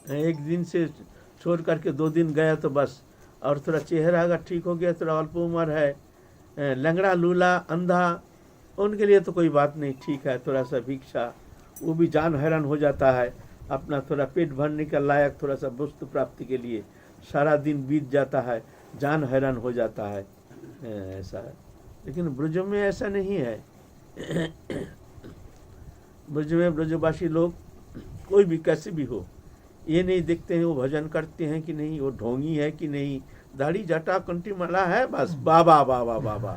एक दिन से छोड़ करके 2 दिन गया तो बस, और थोड़ा चेहरा अगर ठीक हो गया, थोड़ा अल्प उम्र है, लंगड़ा लूला अंधा, उनके लिए तो कोई बात नहीं, ठीक है, थोड़ा सा भिक्षा, वो भी जान हैरान हो जाता है, अपना थोड़ा पेट भरने का लायक थोड़ा सा वस्तु प्राप्ति के लिए सारा दिन बीत जाता है, जान हैरान हो जाता है, ऐसा है। लेकिन ब्रज में ऐसा नहीं है। ब्रज में ब्रजवासी लोग कोई भी कैसे भी हो, ये नहीं देखते हैं वो भजन करते हैं कि नहीं, वो ढोंगी है कि नहीं, दाढ़ी जटा कंठी माला है, बस बाबा बाबा बाबा,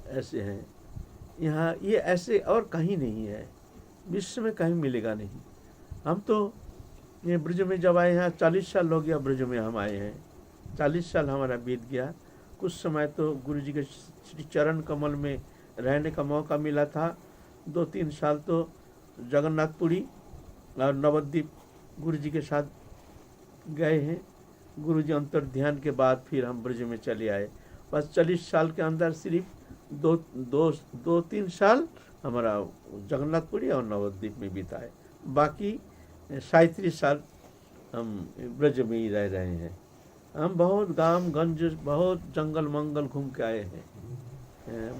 ऐसे हैं। यहाँ ये ऐसे और कहीं नहीं है, विश्व में कहीं मिलेगा नहीं। हम तो ये ब्रज में जब आए हैं, 40 साल हो गया ब्रज में हम आए हैं, 40 साल हमारा बीत गया। कुछ समय तो गुरु जी के श्री चरण कमल में रहने का मौका मिला था, 2-3 साल तो जगन्नाथपुरी और नवद्वीप गुरु जी के साथ गए हैं। गुरु जी अंतर ध्यान के बाद फिर हम ब्रज में चले आए। बस 40 साल के अंदर सिर्फ 2-3 साल हमारा जगन्नाथपुरी और नवद्वीप में बिताए, बाकी 37 साल हम ब्रज में ही रह रहे हैं। हम बहुत गांव गंज, बहुत जंगल मंगल घूम के आए हैं,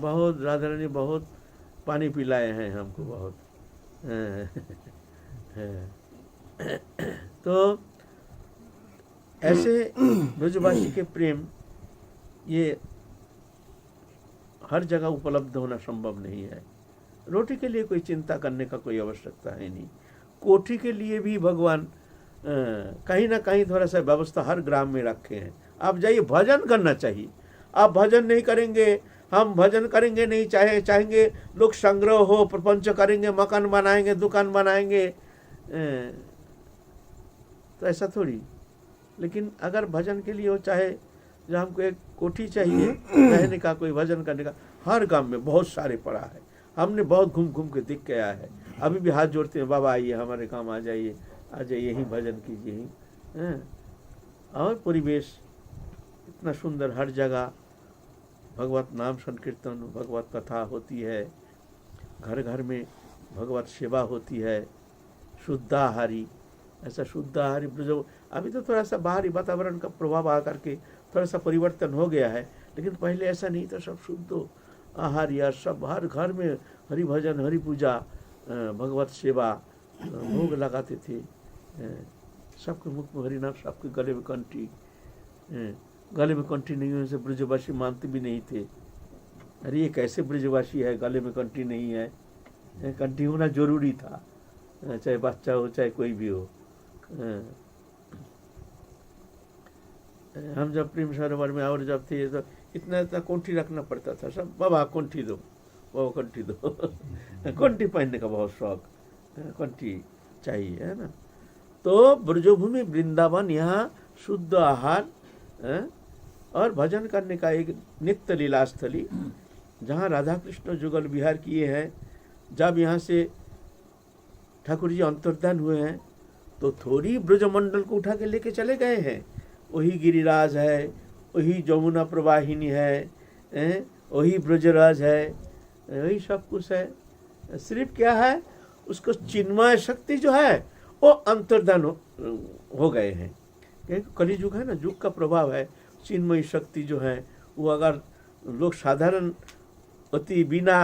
बहुत राधा रानी बहुत पानी पिलाए हैं हमको बहुत। तो ऐसे ब्रजवासी के प्रेम ये हर जगह उपलब्ध होना संभव नहीं है। रोटी के लिए कोई चिंता करने का कोई आवश्यकता है नहीं। कोठी के लिए भी भगवान कहीं ना कहीं थोड़ा सा व्यवस्था हर ग्राम में रखे हैं। आप जाइए, भजन करना चाहिए। आप भजन नहीं करेंगे, हम भजन करेंगे नहीं, चाहेंगे लोग संग्रह हो, प्रपंच करेंगे, मकान बनाएंगे, दुकान बनाएंगे, तो ऐसा थोड़ी। लेकिन अगर भजन के लिए हो, चाहे जो हमको एक कोठी चाहिए रहने का, कोई भजन करने का, हर गांव में बहुत सारे पड़ा है। हमने बहुत घूम घूम के देख के आया है। अभी भी हाथ जोड़ते हैं, बाबा आइए हमारे काम आ जाइए, यहीं भजन कीजिए। और परिवेश इतना सुंदर, हर जगह भगवत नाम संकीर्तन, भगवत कथा होती है, घर घर में भगवत सेवा होती है, शुद्धाहारी, ऐसा शुद्धाहारी ब्रज। अभी तो थोड़ा सा बाहरी वातावरण का प्रभाव आकर के थोड़ा सा परिवर्तन हो गया है, लेकिन पहले ऐसा नहीं था। सब शुद्ध आहार या सब हर घर में हरि भजन, हरि पूजा, भगवत सेवा, भोग लगाते थे। सबके मुख में हरिनाम, सबके गले में कंठी। गले में कंठी नहीं होने से ब्रजवासी मानते भी नहीं थे। अरे ये कैसे ब्रजवासी है, गले में कंठी नहीं है। कंठी होना जरूरी था, चाहे बच्चा हो चाहे कोई भी हो। हम जब प्रेम सरोवर में और जब थे तो इतना इतना कंठी रखना पड़ता था। सब बाबा कंठी दो, बाबा कंठी दो। कंठी पहनने का बहुत शौक, कंठी चाहिए, है ना। तो ब्रजभूमि वृंदावन यहाँ शुद्ध आहार और भजन करने का एक नित्य लीला स्थली, जहाँ राधा कृष्ण जुगल विहार किए हैं। जब यहाँ से ठाकुर जी अंतर्धान हुए हैं तो थोड़ी ब्रजमंडल को उठा के लेके चले गए हैं। वही गिरिराज है, वही जमुना प्रवाहिनी है, वही ब्रजराज है, वही सब कुछ है। सिर्फ क्या है, उसको चिन्मय शक्ति जो है वो अंतर्धान हो गए हैं। क्योंकि कली युग है ना, युग का प्रभाव है। चिन्मय शक्ति जो है वो अगर लोग साधारण अति बिना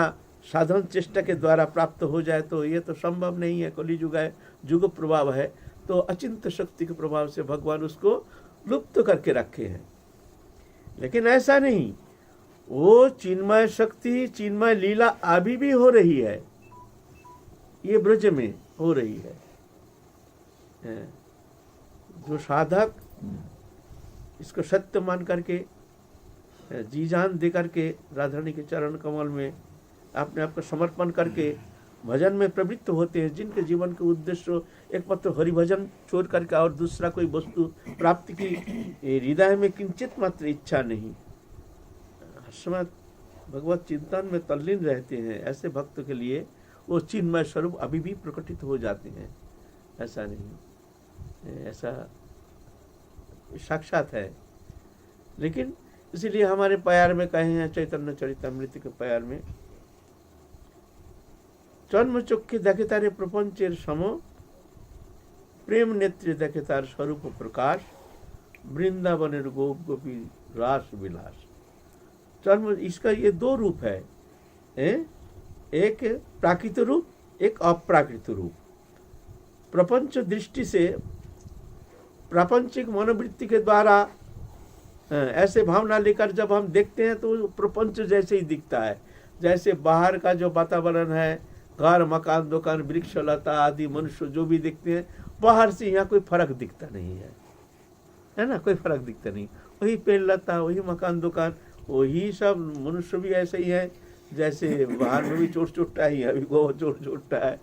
साधन चेष्टा के द्वारा प्राप्त हो जाए तो ये तो संभव नहीं है। कली युग है, युग प्रभाव है, तो अचिंत शक्ति के प्रभाव से भगवान उसको लुप्त करके रखे हैं। लेकिन ऐसा नहीं, वो चिन्मय शक्ति, चिन्मय लीला अभी भी हो रही है, ये ब्रज में हो रही है। जो साधक इसको सत्य मान करके, जी जान दे करके राधा रानी के चरण कमल में अपने आप को समर्पण करके भजन में प्रवृत्त होते हैं, जिनके जीवन के उद्देश्य एकमात्र हरि भजन छोड़ करके और दूसरा कोई वस्तु प्राप्ति की हृदय में किंचित मात्र इच्छा नहीं, समय भगवत चिंतन में तल्लीन रहते हैं, ऐसे भक्तों के लिए वो चिन्मय स्वरूप अभी भी प्रकटित हो जाते हैं। ऐसा नहीं, ऐसा साक्षात है। लेकिन इसीलिए हमारे प्यार में कहे हैं, चैतन्य चरितामृत के प्यार में, जन्म चक्षे देखे तारे प्रपंचेर सम, प्रेम नेत्र देखे तार स्वरूप प्रकाश, वृंदावनेर गोप गोपी रास विलास। चर्म इसका ये दो रूप है, एक प्राकृत रूप, एक अप्राकृत रूप। प्रपंच दृष्टि से प्रापंचिक मनोवृत्ति के द्वारा ऐसे भावना लेकर जब हम देखते हैं तो प्रपंच जैसे ही दिखता है। जैसे बाहर का जो वातावरण है, घर मकान दुकान वृक्ष लता आदि मनुष्य जो भी दिखते हैं, बाहर से यहाँ कोई फर्क दिखता नहीं है ना, कोई फर्क दिखता नहीं। वही पेड़ लता, वही मकान दुकान, वही सब मनुष्य भी ऐसे ही है जैसे बाहर में भी चोट चोटता ही है, अभी वो चोट चोटता है।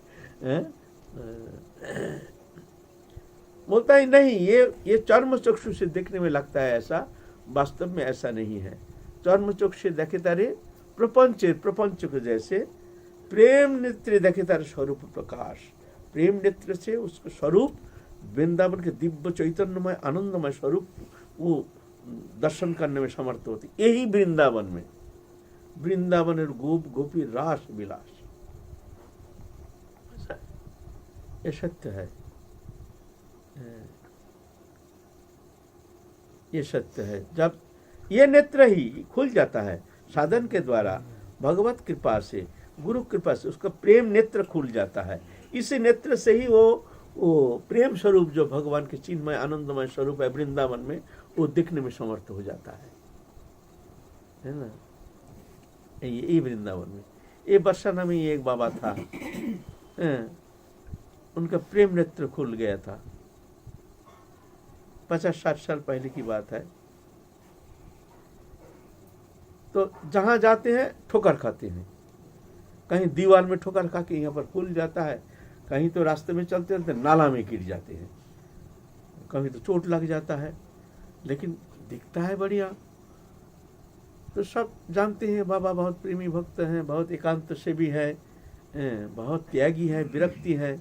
बोलता ही नहीं, ये चर्म चक्षु से देखने में लगता है ऐसा, वास्तव में ऐसा नहीं है। चर्म चक्षु से देखे तारे प्रपंच को जैसे, प्रेम नेत्र देखे तारे स्वरूप प्रकाश। प्रेम नेत्र से उसका स्वरूप वृंदावन के दिव्य चैतन्यमय आनंदमय स्वरूप वो दर्शन करने में समर्थ होती। यही वृंदावन में, वृंदावनेर गोप गोपी रास विलास, ये सत्य है, ये सत्य है। जब ये नेत्र ही खुल जाता है साधन के द्वारा, भगवत कृपा से, गुरु कृपा से उसका प्रेम नेत्र खुल जाता है। इसी नेत्र से ही वो प्रेम स्वरूप जो भगवान के चिन्मय आनंदमय स्वरूप है वृंदावन में, वो दिखने में समर्थ हो जाता है ना। ये वृंदावन में, ये बरसाना में एक बाबा था, उनका प्रेम नेत्र खुल गया था। 50-60 साल पहले की बात है। तो जहां जाते हैं ठोकर खाते हैं, कहीं दीवार में ठोकर खा के यहाँ पर खुल जाता है, कहीं तो रास्ते में चलते चलते नाला में गिर जाते हैं, कहीं तो चोट लग जाता है, लेकिन दिखता है बढ़िया। तो सब जानते हैं बाबा बहुत प्रेमी भक्त हैं, बहुत एकांत से भी है, बहुत त्यागी है, विरक्ति है।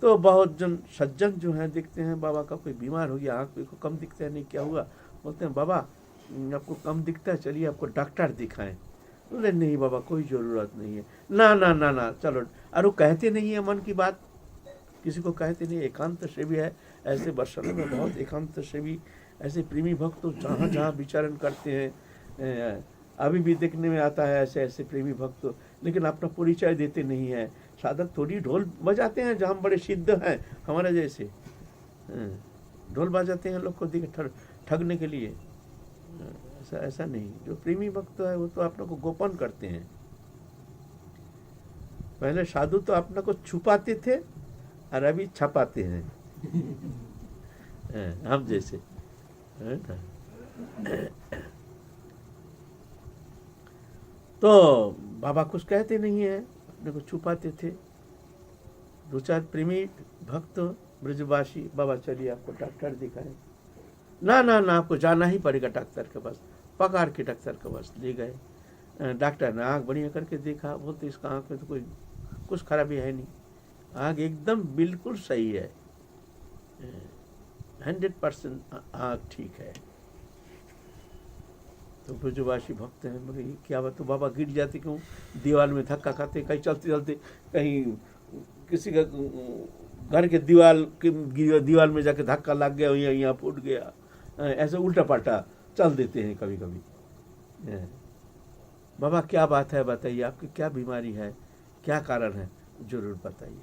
तो बहुत जन सज्जन जो हैं देखते हैं बाबा का कोई बीमार हो गया, आँख को कम दिखता है, नहीं क्या हुआ, बोलते हैं बाबा आपको कम दिखता है, चलिए आपको डॉक्टर दिखाएं। बोले नहीं बाबा कोई ज़रूरत नहीं है, ना ना ना ना चलो। और वो कहते नहीं है मन की बात, किसी को कहते नहीं। एकांत से भी है, ऐसे वर्षों में बहुत एकांत से भी ऐसे प्रेमी भक्त तो जहाँ जहाँ विचरण करते हैं, अभी भी देखने में आता है ऐसे ऐसे प्रेमी भक्त, लेकिन अपना परिचय देते नहीं है। साधक थोड़ी ढोल बजाते हैं, जहाँ बड़े सिद्ध हैं हमारे जैसे, ढोल बजाते हैं लोग को ठगने के लिए। ऐसा नहीं, जो प्रेमी भक्त है वो तो अपने को गोपन करते हैं। पहले साधु तो अपने को छुपाते थे और अभी छपाते हैं, हम जैसे है ना। तो बाबा कुछ कहते नहीं है, अपने को छुपाते थे। 2-4 प्रेमी भक्त ब्रजवासी, बाबा चलिए आपको डॉक्टर दिखाए। ना ना ना आपको जाना ही पड़ेगा डॉक्टर के पास। पकड़ के डॉक्टर के पास ले गए। डॉक्टर ने आँख बढ़िया करके देखा, बोलते इसका आँख में तो कोई कुछ खराबी है नहीं, आँख एकदम बिल्कुल सही है, 100% आँख ठीक है। तो ब्रजवासी भक्त हैं, बोले क्या बात, तो बाबा गिर जाते क्यों, दीवार में धक्का खाते, कहीं चलते चलते कहीं किसी का घर के दीवार में जाके धक्का लग गया, यहाँ फूट गया, ऐसे उल्टा पल्टा चल देते हैं कभी कभी। बाबा क्या बात है बताइए, आपकी क्या बीमारी है, क्या कारण है, जरूर बताइए।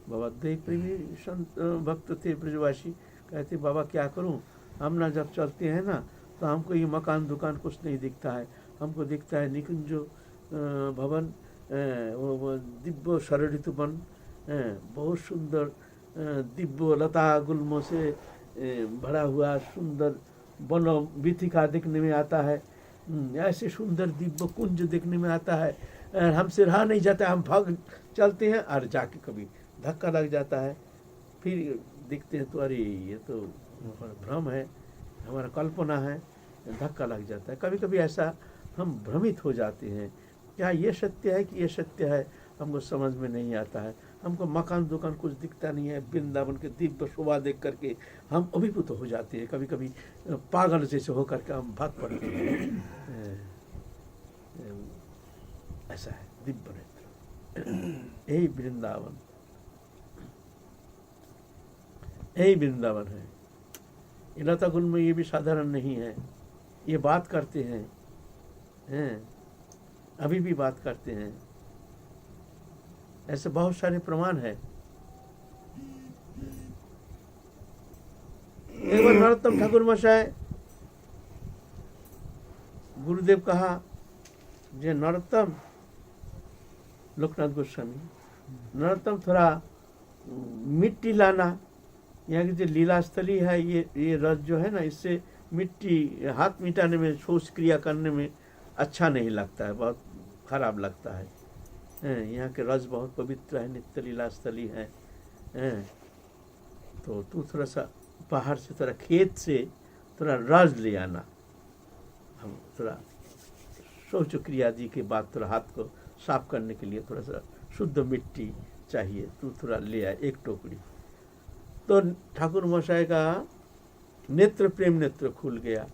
बाबा देव प्रेमी संत भक्त थे ब्रजवासी, कहते बाबा क्या करूं, हम ना जब चलते हैं ना तो हमको ये मकान दुकान कुछ नहीं दिखता है, हमको दिखता है निकुंजो भवन, वो दिव्य सरलित वन, बहुत सुंदर दिव्य लता गुल्मों से भरा हुआ सुंदर वन वीथिका देखने में आता है, ऐसे सुंदर दिव्य कुंज देखने में आता है, हमसे रहा नहीं जाता, हम भाग चलते हैं और जाके कभी धक्का लग जाता है, फिर देखते हैं तो अरे ये तो भ्रम है, हमारा कल्पना है, धक्का लग जाता है। कभी कभी ऐसा हम भ्रमित हो जाते हैं, क्या ये सत्य है कि ये सत्य है, हमको समझ में नहीं आता है। हमको मकान दुकान कुछ दिखता नहीं है, वृंदावन के दिव्य शोभा देख करके हम अभिभूत हो जाते हैं, कभी कभी पागल जैसे होकर के हम भाग पड़ते हैं। ऐसा है दिव्य नेत्र, यही वृंदावन। यही वृंदावन है। ये लता कुंड में ये भी साधारण नहीं है, ये बात करते हैं, अभी भी बात करते हैं। ऐसे बहुत सारे प्रमाण है। एक बार नरोत्तम ठाकुर मशाय गुरुदेव कहा जे नरोत्तम, लोकनाथ गोस्वामी, नरोत्तम थोड़ा मिट्टी लाना, यहाँ की जो लीला स्थली है, ये रस जो है ना, इससे मिट्टी हाथ मिटाने में, शौच क्रिया करने में अच्छा नहीं लगता है, बहुत खराब लगता है। यहाँ के रस बहुत पवित्र है, नित्य लीला स्थली है। तो तू थोड़ा सा पहाड़ से, थोड़ा खेत से थोड़ा रस ले आना, हम थोड़ा शौच क्रिया जी के बाद थोड़ा हाथ को साफ करने के लिए थोड़ा सा शुद्ध मिट्टी चाहिए, तू थोड़ा ले आए 1 टोकरी। तो ठाकुर मशाय का नेत्र, प्रेम नेत्र खुल गया।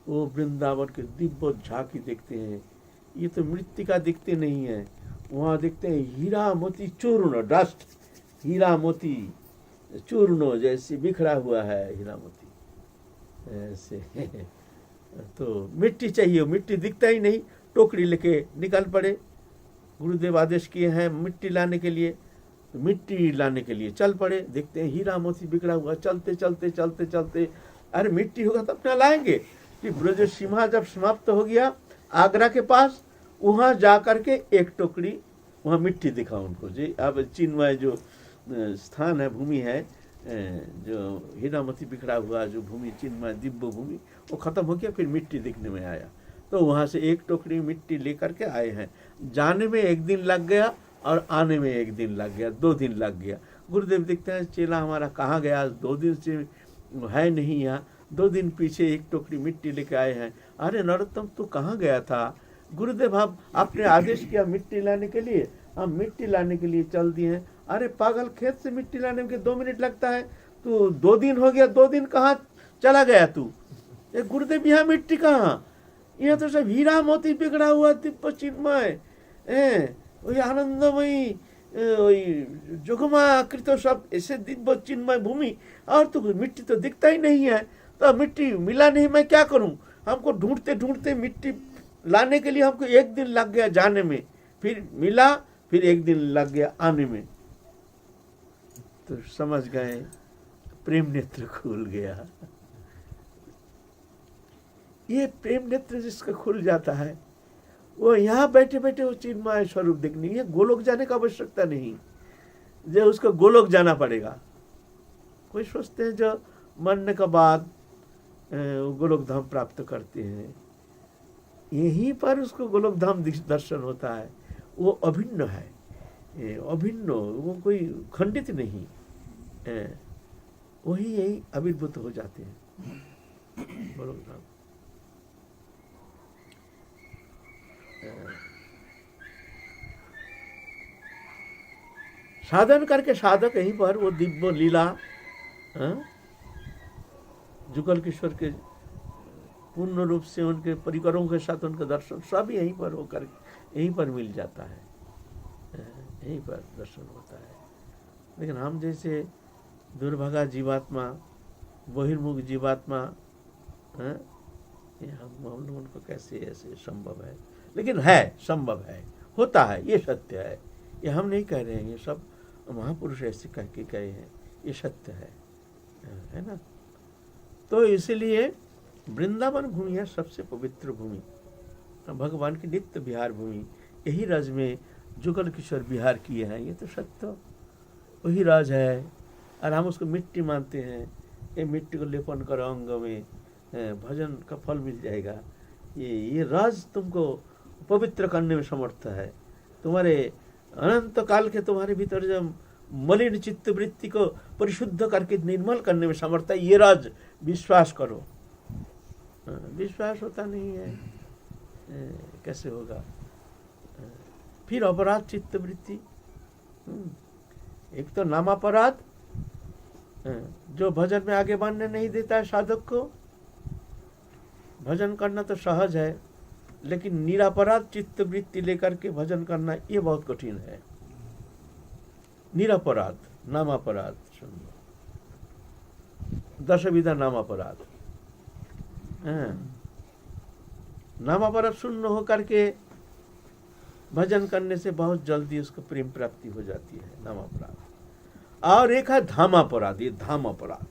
वो वृंदावन के दिव्य झांकी देखते हैं। ये तो मृत्तिका दिखते नहीं है, वहाँ देखते हैं हीरा मोती चूर्ण, डस्ट, हीरा मोती चूर्ण जैसे बिखरा हुआ है, हीरा मोती ऐसे। तो मिट्टी चाहिए, मिट्टी दिखता ही नहीं। टोकरी लेके निकल पड़े। गुरुदेव आदेश किए हैं मिट्टी लाने के लिए, तो मिट्टी लाने के लिए चल पड़े। देखते हैं हीरा मोती बिखरा हुआ। चलते चलते चलते चलते, अरे मिट्टी होगा तब ना लाएंगे। कि ब्रज सीमा जब समाप्त हो गया आगरा के पास, वहाँ जा करके 1 टोकरी वहाँ मिट्टी दिखा उनको जी। अब चिन्मय जो स्थान है, भूमि है, जो हीरा मोती बिखरा हुआ जो भूमि, चिन्मय दिव्य भूमि, वो खत्म हो गया। फिर मिट्टी दिखने में आया, तो वहाँ से 1 टोकरी मिट्टी लेकर के आए हैं। जाने में 1 दिन लग गया और आने में 1 दिन लग गया, 2 दिन लग गया। गुरुदेव देखते हैं चेला हमारा कहाँ गया, 2 दिन से है नहीं यहाँ, 2 दिन पीछे 1 टोकरी मिट्टी लेके आए हैं। अरे नरोत्तम तू कहाँ गया था? गुरुदेव हम आपने आदेश किया मिट्टी लाने के लिए, हम मिट्टी लाने के लिए चल दिए हैं। अरे पागल, खेत से मिट्टी लाने में 2 मिनट लगता है, तू 2 दिन हो गया, 2 दिन कहाँ चला गया तू? गुरुदेव यहाँ मिट्टी कहाँ, यहाँ तो सब हीरा मोती बिगड़ा हुआ दिव्य चिन्मय, वही आनंदमयी, वही जुगमाकृत सब ऐसे दिव्य चिन्मय भूमि, और तो मिट्टी तो दिखता ही नहीं है। तो मिट्टी मिला नहीं, मैं क्या करूं? हमको ढूंढते ढूंढते मिट्टी लाने के लिए हमको 1 दिन लग गया जाने में, फिर मिला, फिर 1 दिन लग गया आने में। तो समझ गए, प्रेम नेत्र खुल गया। ये प्रेम नेत्र जिसका खुल जाता है, वो यहाँ बैठे बैठे वो चिन्मय स्वरूप देखनी है। गोलोक जाने का आवश्यकता नहीं, जो उसको गोलोक जाना पड़ेगा। कोई सोचते हैं जो मरने के बाद गोलोक धाम प्राप्त करते हैं, यहीं पर उसको गोलोक धाम दर्शन होता है। वो अभिन्न है, अभिन्न, वो कोई खंडित नहीं, वही यही आविर्भूत हो जाते हैं गोलोक धाम। साधन करके साधक यहीं पर वो दिव्य लीला, जुगल किशोर के पूर्ण रूप से उनके परिकरों के साथ उनका दर्शन सब यहीं पर होकर यहीं पर मिल जाता है, यहीं पर दर्शन होता है। लेकिन हम जैसे दुर्भागा जीवात्मा, बहिर्मुख जीवात्मा, हम लोगों को कैसे ऐसे संभव है? लेकिन है, संभव है, होता है, ये सत्य है। ये हम नहीं कह रहे हैं, ये सब महापुरुष ऐसे कह के कहे हैं, ये सत्य है ना। तो इसलिए वृंदावन भूमि है सबसे पवित्र भूमि, भगवान की नित्य विहार भूमि। यही राज में जुगल किशोर विहार किए हैं, ये तो सत्य वही राज है। और हम उसको मिट्टी मानते हैं, ये मिट्टी को लेपन करो अंग में, भजन का फल मिल जाएगा। ये राज तुमको पवित्र करने में समर्थ है। तुम्हारे अनंत काल के तुम्हारे भीतर जो मलिन चित्त वृत्ति को परिशुद्ध करके निर्मल करने में समर्थ है। ये राज विश्वास करो। विश्वास होता नहीं है, कैसे होगा? फिर अपराध चित्त वृत्ति, एक तो नामापराध जो भजन में आगे बढ़ने नहीं देता है साधक को। भजन करना तो सहज है, लेकिन निरापराध चित्त वृत्ति लेकर के भजन करना ये बहुत कठिन है। निरापराध, नामापराध, 10 विधा नाम अपराध। नाम अपराध शून्य होकर के भजन करने से बहुत जल्दी उसको प्रेम प्राप्ति हो जाती है, नाम अपराध। और एक है धाम अपराध। ये धाम अपराध,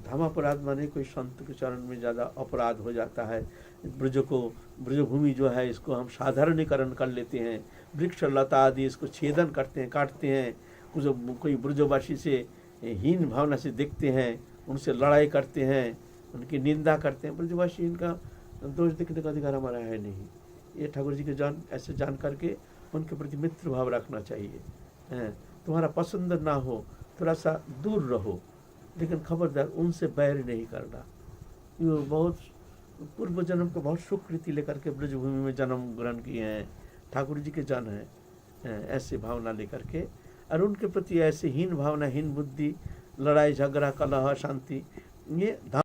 धाम अपराध माने कोई संत के चरण में ज्यादा अपराध हो जाता है। ब्रजभूमि जो है इसको हम साधारणीकरण कर लेते हैं, वृक्ष लता आदि इसको छेदन करते हैं, काटते हैं, कोई ब्रजवासी से हीन भावना से देखते हैं, उनसे लड़ाई करते हैं, उनकी निंदा करते हैं। ब्रजवासी इनका दोष देखने का अधिकार हमारा है नहीं। ये ठाकुर जी के ऐसे जान करके उनके प्रति मित्र भाव रखना चाहिए। तुम्हारा पसंद ना हो थोड़ा सा दूर रहो, लेकिन खबरदार उनसे बैर नहीं करना। ये बहुत पूर्व जन्म को बहुत सुकृति लेकर के ब्रजभूमि में जन्म ग्रहण किए हैं, ठाकुर जी के जन हैं, ऐसे भावना लेकर के, और उनके प्रति ऐसे हीन भावना, हीन बुद्धि, लड़ाई झगड़ा, कलह, शांति, ये